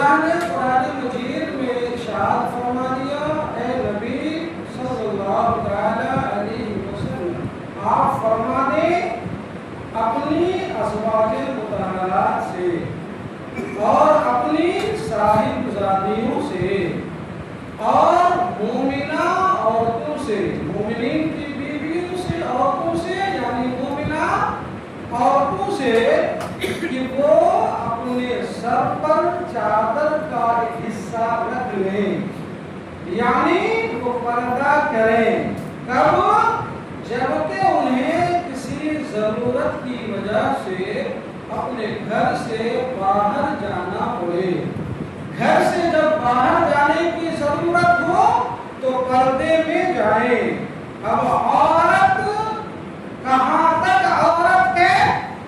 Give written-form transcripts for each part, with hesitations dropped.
اللہ نے قرآن مجید میں ارشاد فرما دیا، اے نبی صلی اللہ تعالی علیہ وسلم آپ فرما دیں اپنی ازواج مطہرات سے اور اپنی صاحب زادیوں سے اور مومنہ عورتوں سے، مومنین کی بیویوں سے، عورتوں سے یعنی مومنہ عورتوں سے کہ وہ اپنے سر پر چادر کا ایک حصہ رکھ لیں، یعنی وہ پردہ کریں۔ کب؟ جبکہ انہیں کسی ضرورت کی وجہ سے اپنے گھر سے باہر جانا پڑے۔ گھر سے جب باہر جانے کی ضرورت ہو تو پردے میں جائیں۔ اب عورت کہاں تک عورت ہے؟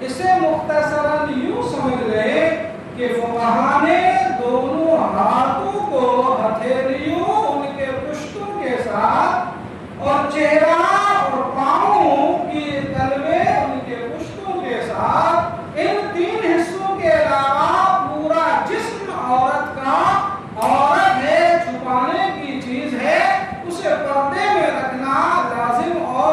اسے مختصراً یوں سمجھ لیں کہ فقہا نے دونوں ہاتھوں کو ہتھیلیوں ان کے پشتوں کے ساتھ اور چہرہ اور پاؤں کی تلوے ان کے پشتوں کے ساتھ ان تین حصوں کے علاوہ پورا جسم عورت کا، عورت ہے، چھپانے کی چیز ہے، اسے پردے میں رکھنا لازم اور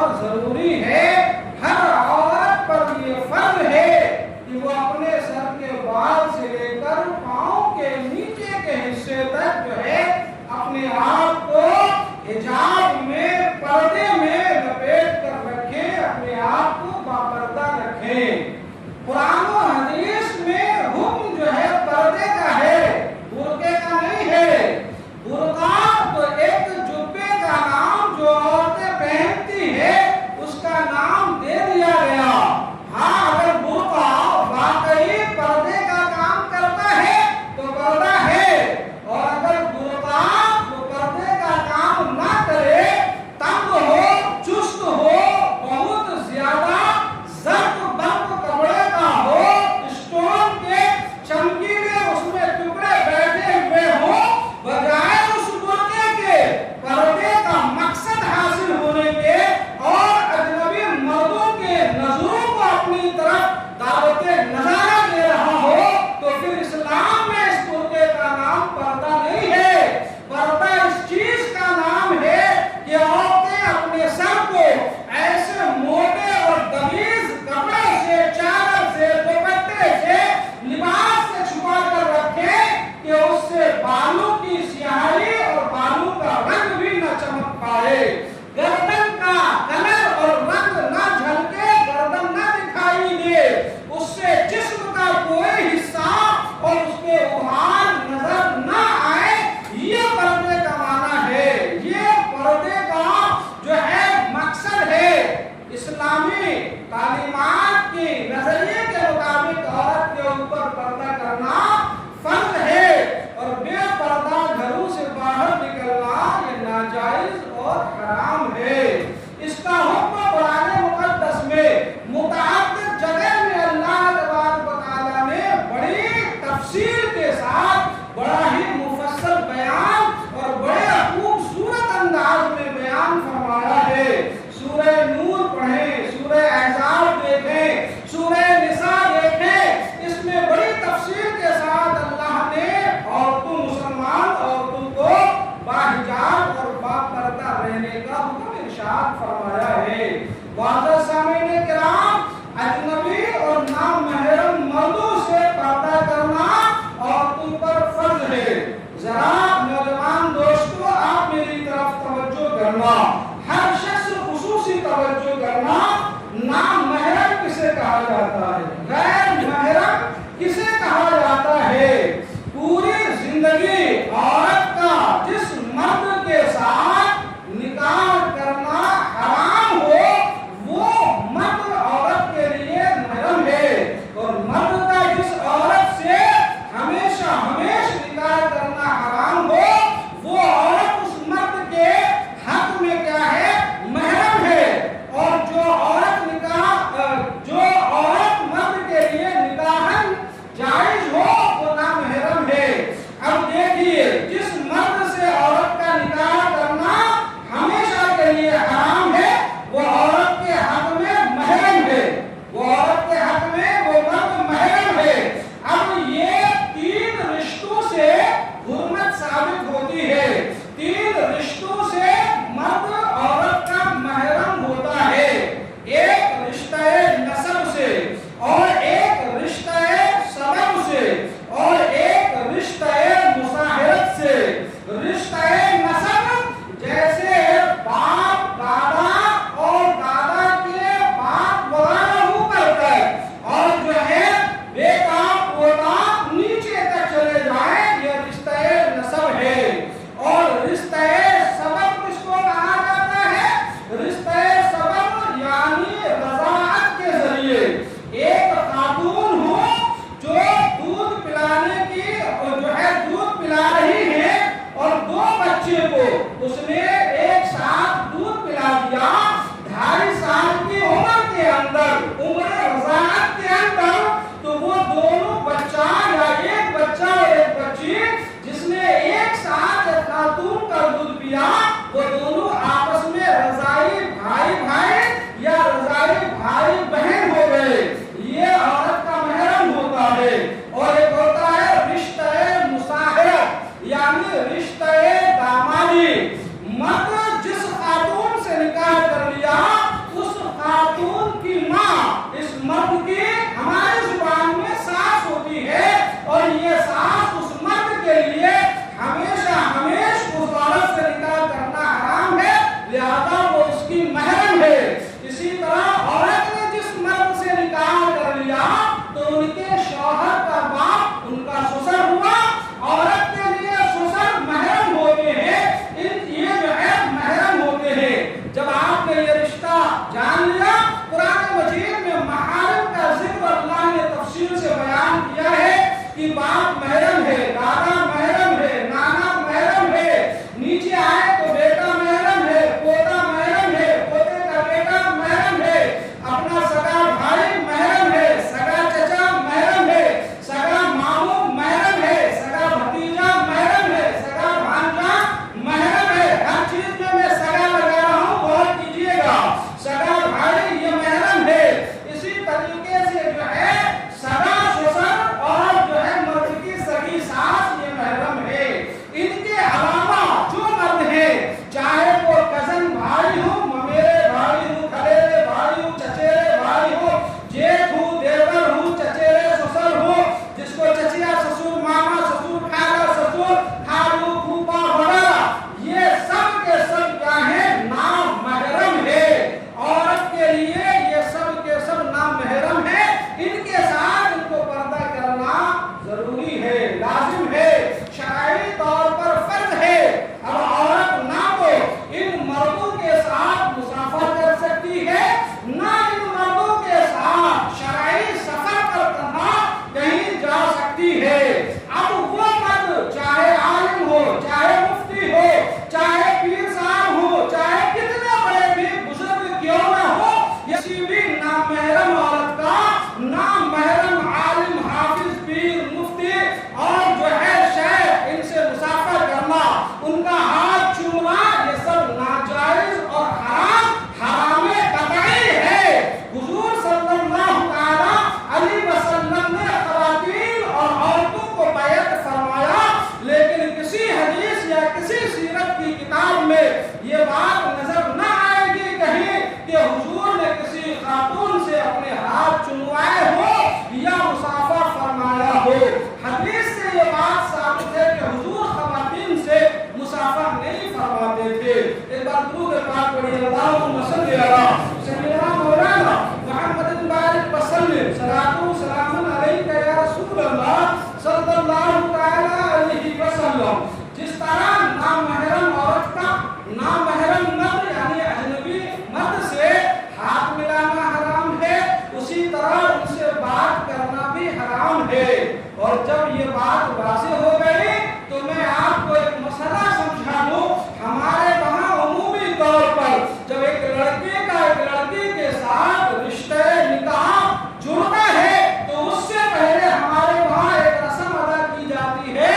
پڑھی اللہم صلی علی سیدنا مولانا محمد بارک وسلم صلاۃ و سلام علیک یا رسول اللہ صلی اللہ تعالی علیہ وسلم. جس طرح نامحرم عورت کا نامحرم مرد یعنی اجنبی مرد سے ہاتھ ملانا حرام ہے، اسی طرح ان سے بات کرنا بھی حرام ہے. اور جب یہ بات واضح ہو گئی تو میں آپ کو ایک مسئلہ سمجھا دوں. ہمارے وہاں عمومی طور پر جب ایک لڑکے کا ایک لڑکی کے ساتھ رشتہ نکاح جڑتا ہے تو اس سے پہلے ہمارے وہاں ایک رسم ادا کی جاتی ہے،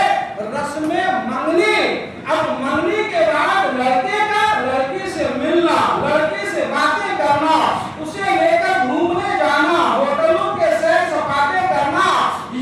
رسم منگنی. اب منگنی کے بعد لڑکے کا لڑکی سے ملنا، لڑکی سے باتیں کرنا، اسے لے کر گھومنے جانا، ہوٹلوں کے سیر سپاٹے کرنا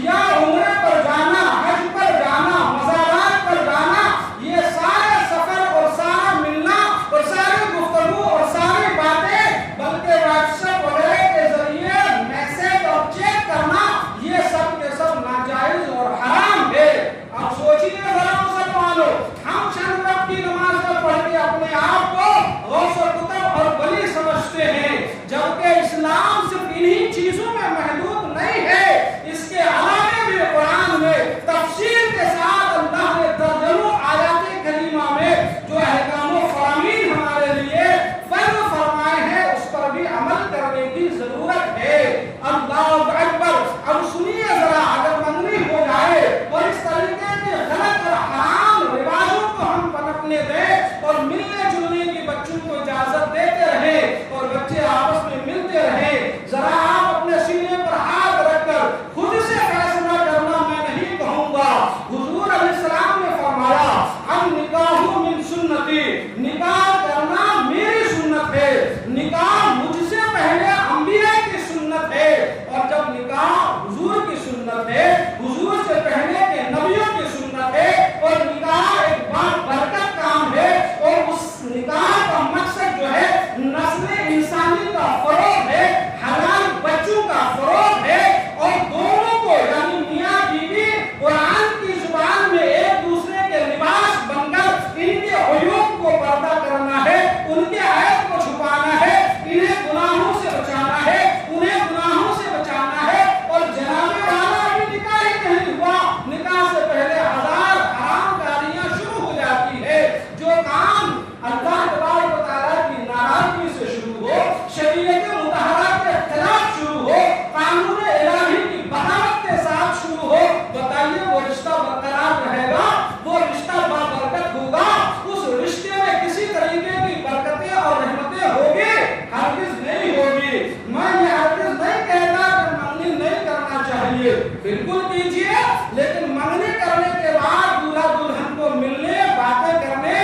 یا عمرے پر جانا، حج پر جانا، مزارات پر جانا، یہ سارے سفر اور سارا ملنا اور ساری گفتگو اور ساری باتیں بلکہ واٹس ایپ وغیرہ کے ذریعے میسج اور چیک کرنا، یہ سب کے سب ناجائز اور حرام ہے. اب سوچیے ذرا مسلمانوں، ہم چند وقت کی نماز میں پڑھ کے اپنے آپ کو غوث و قطب اور ولی سمجھتے ہیں، جبکہ اسلام صرف انہی چیزوں میں محدود نہیں ہے. اس کے علاوہ بھی قرآن میں تفصیل کے ساتھ اللہ نے درجنوں آیات کریمہ میں جو احکام و فرامین ہمارے لیے فرض فرمائے ہیں اس پر بھی عمل کرنے کی ضرورت ہے. اللہ اکبر. اب سنیے ذرا، اگر منگنی ہو جائے اور اس طریقے کے غلط اور حرام رواجوں کو ہم پنپنے دیں اور ملنے جلنے کی بچوں کو اجازت دیتے رہیں اور بچے آپس میں ملتے رہیں، ذرا آپ اپنے سینے پر ہاتھ رکھ کر خود سے فیصلہ کرنا میں نہیں کہوں گا. حضور علیہ السلام نے فرمایا النکاح من سنتی، نکاح کرنا میری سنت ہے، نکاح مجھ سے پہلے انبیاء کی سنت ہے. اور جب نکاح حضور کی سنت ہے، حضور سے پہلے کے نبیوں کی سنت ہے، اور نکاح ایک بڑا برکت کام ہے، اور اس نکاح کا مقصد جو ہے نسل انسانی کا فروغ ہے، حلال بچوں کا فروغ ہے، اور دونوں کو یعنی میاں بیوی قرآن کی زبان میں ایک دوسرے کے لباس بن کر ان کے عیوب کو پردہ کرنا ہے، ان کے عیب کو چھپانا ہے، انہیں گناہوں سے بچانا ہے، انہیں گناہوں سے بچانا ہے. اور جناب والا ابھی نکاح ہی نہیں ہوا، نکاح سے پہلے ہزار حرام کاریاں شروع ہو جاتی ہے. جو کام اللہ تبارک و تعالیٰ کی ناراضگی سے شروع ہو، شریعت مطہرہ کے خلاف شروع ہو، قانون الہی کی بغاوت کے ساتھ شروع ہو، بتائیے وہ رشتہ برقرار رہے گا؟ وہ رشتہ بابرکت ہوگا؟ اس رشتے میں کسی طریقے کی برکتیں اور رحمتیں ہوگی؟ ہرگز نہیں ہوگی. میں یہ ہرگز نہیں کہتا کہ منگنی نہیں کرنا چاہیے، بالکل کیجیے، لیکن منگنی کرنے کے بعد دولہا دلہن کو ملنے باتیں کرنے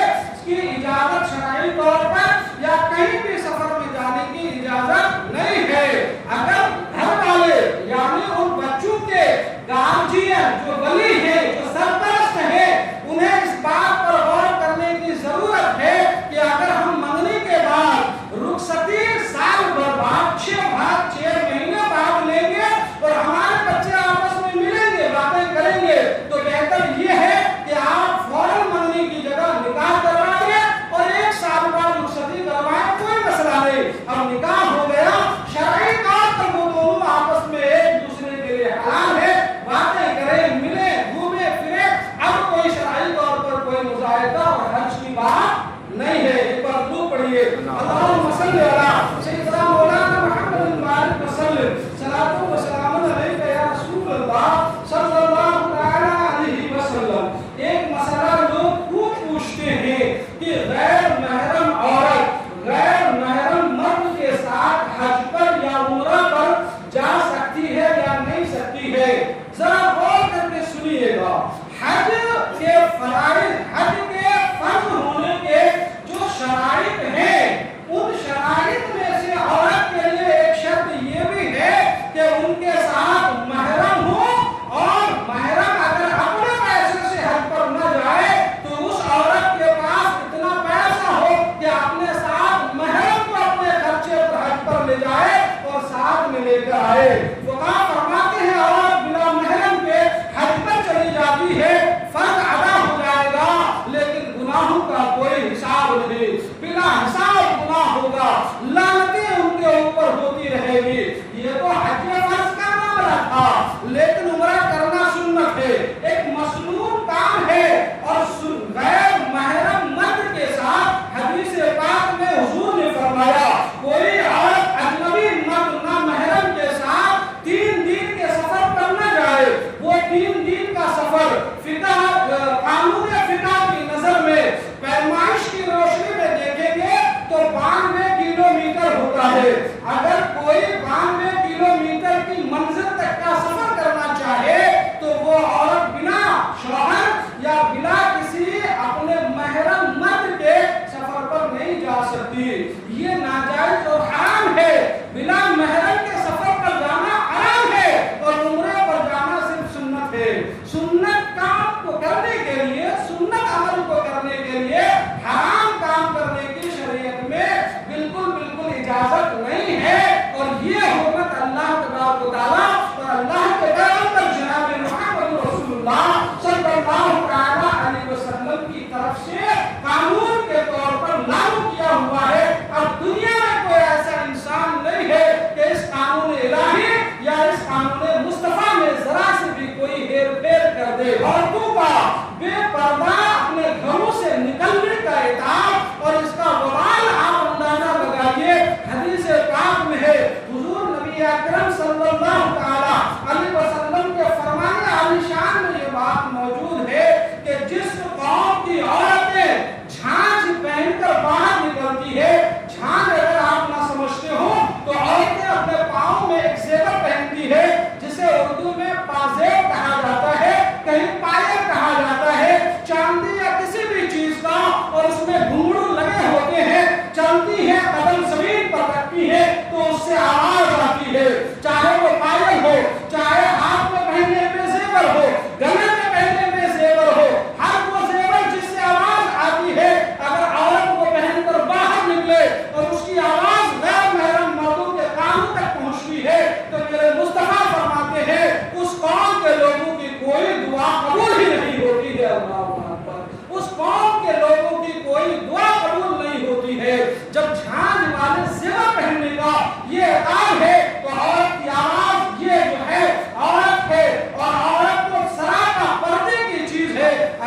کی اجازت شرعی طور پر یا کہیں بھی سفر میں جانے کی اجازت نہیں ہے. اگر گھر والے یعنی ان بچوں کے گارجین جو ولی ہیں، جو سرپرست ہیں، انہیں اس بات پر غور کرنے کی ضرورت ہے کہ اگر ہم منگنی کے بعد رخصتی سال بھر بعد 6 مہینے بعد لیں گے اور ہمارے بچے آپس میں ملیں گے، باتیں کریں گے، تو بہتر یہ ہے کہ آپ فوراً منگنی کی جگہ نکاح کروائیں اور 1 سال بعد رخصتی کروائیں، کوئی مسئلہ نہیں. اب نکاح ہو گیا، شرعی طور پر وہ دونوں آپس میں ایک دوسرے کے لیے حلال ہے، باتیں کریں، ملیں، گھومیں پھریں. اب کوئی شرعی طور پر کوئی مظاہرہ اور حج کی بات نہیں ہے. ایک بار درود پڑھیے اللہم صلی علی سیدنا مولانا محمد بارک وسلم صلاۃ و سلام علیک یا رسول اللہ صلی اللہ تعالی علیہ وسلم. ایک مسئلہ لوگ پوچھتے ہیں کہ غیر محرم عورت غیر محرم مرد کے ساتھ حج پر یا عمرہ پر جا سکتی ہے یا نہیں سکتی ہے؟ ذرا غور کر کے سنیے گا. حج کے فرائض، حج کے فرض ہونے کے جو شرائط ہیں، ان شرائط میں سے عورت کے لیے ایک شرط یہ بھی ہے کہ ان کے ساتھ محرم ہو، اور محرم اگر اپنے پیسے سے حج پر نہ جائے تو اس عورت کے پاس اتنا پیسہ ہو کہ اپنے ساتھ محرم کو اپنے خرچے پر حج پر لے جائے اور ساتھ میں لے کر آئے. فقہا فرماتے ہیں عورت بلا محرم کے حج پر چلی جاتی ہے، فرض ادا ہو جائے گا.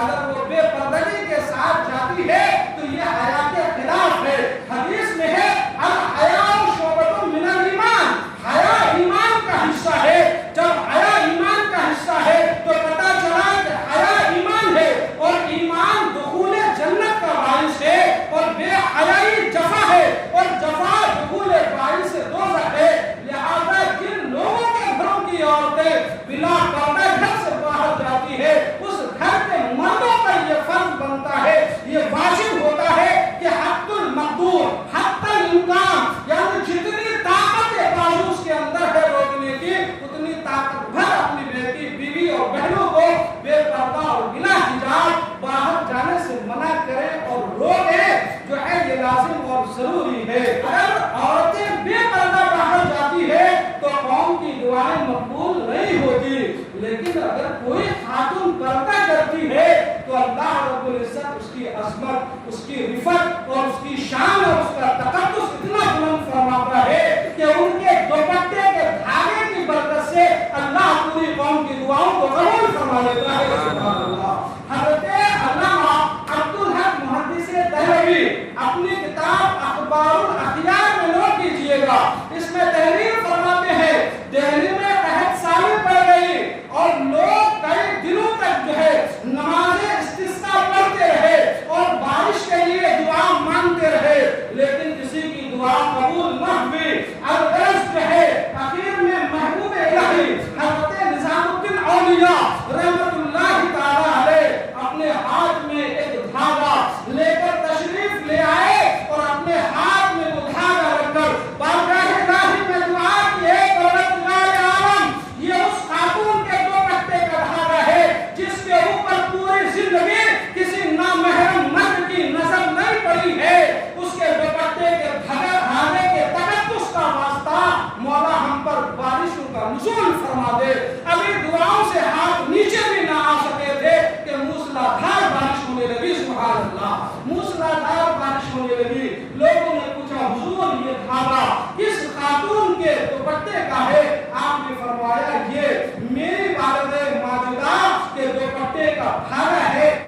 اگر وہ بے پردگی کے ساتھ جاتی ہے تو یہ حیا کے خلاف ہے. حدیث میں ہے الحیاء شعبۃ من الایمان، حیا ایمان کا حصہ ہے. جب حیا ایمان کا حصہ ہے تو پتہ چلا کہ حیا ایمان ہے اور ایمان دخول جنت کا باعث ہے اور بے حیائی جفا ہے اور جفا دخول باعث دوزخ ہے. لہذا جن لوگوں کے گھروں کی عورتیں بلا پردہ گھر سے باہر جاتی ہے اس گھر کے مردوں پر یہ فرض بنتا ہے، یہ واجب ہوتا ہے کہ حد المقدور حد الامکان یعنی جتنی طاقت بازو اس کے اندر ہے روکنے کی اتنی طاقت بھر اپنی بیٹی بیوی اور بہنوں کو بے پردہ اور بلا حجاب باہر جانے سے منع کرے اور روکے، جو ہے یہ لازم اور ضروری ہے. اگر عورتیں بے پردہ باہر جاتی ہے تو قوم کی دعائیں مقبول نہیں ہوتی، لیکن اگر کوئی خاتون پردہ کرتی ہے تو اللہ رب العزت اس کی عظمت، اس کی رفعت اور اس کی شان اور اس کا تقدس اتنا بلند فرماتا ہے کہ ان کے دوپٹے کے دھاگے کی برکت سے اللہ پوری قوم کی دعاؤں کو قبول فرما لیتا ہے. سبحان اللہ. حضرت علامہ عبدالحق محدث دہلوی اپنی کتاب اخبار الاخیار میں نوٹ کیجئے گا، اس میں تحریر فرماتے ہیں دہلی میں قحط سالی پڑ گئی اور لوگ کئی دنوں تک جو ہے نماز استسقاء پڑھتے رہے اور بارش کے لیے دعا مانگتے رہے لیکن کسی کی دعا قبول نہ ہوئی. الغرض جو ہے اخیر میں محبوب الہی حضرت نظام الدین اولیاء رحمت اللہ تعالی علیہ اپنے ہاتھ میں ایک دھاگا لے کر تشریف لے آئے اور اپنے ہاتھ میں وہ دھاگا رکھ کر بارگاہ الہی میں دعا کی ہے پروردگار عالم یہ اس خاتون کے دوپٹے کا دھاگا ہے جس کے اوپر پوری زندگی کسی نامحرم مرد کی نظر نہیں پڑی ہے، اس کے دوپٹے کے دھاگے کے تقدس کا واسطہ مولا ہم پر بارشوں کا نزول فرما دے. ابھی دعاؤں سے ہاتھ نیچے بھی نہ آ سکے تھے کہ موسلادھار بارش ہونے لگی. سبحان اللہ. موسلادھار بارش ہونے لگی. لوگوں نے پوچھا حضور یہ دھاگا کس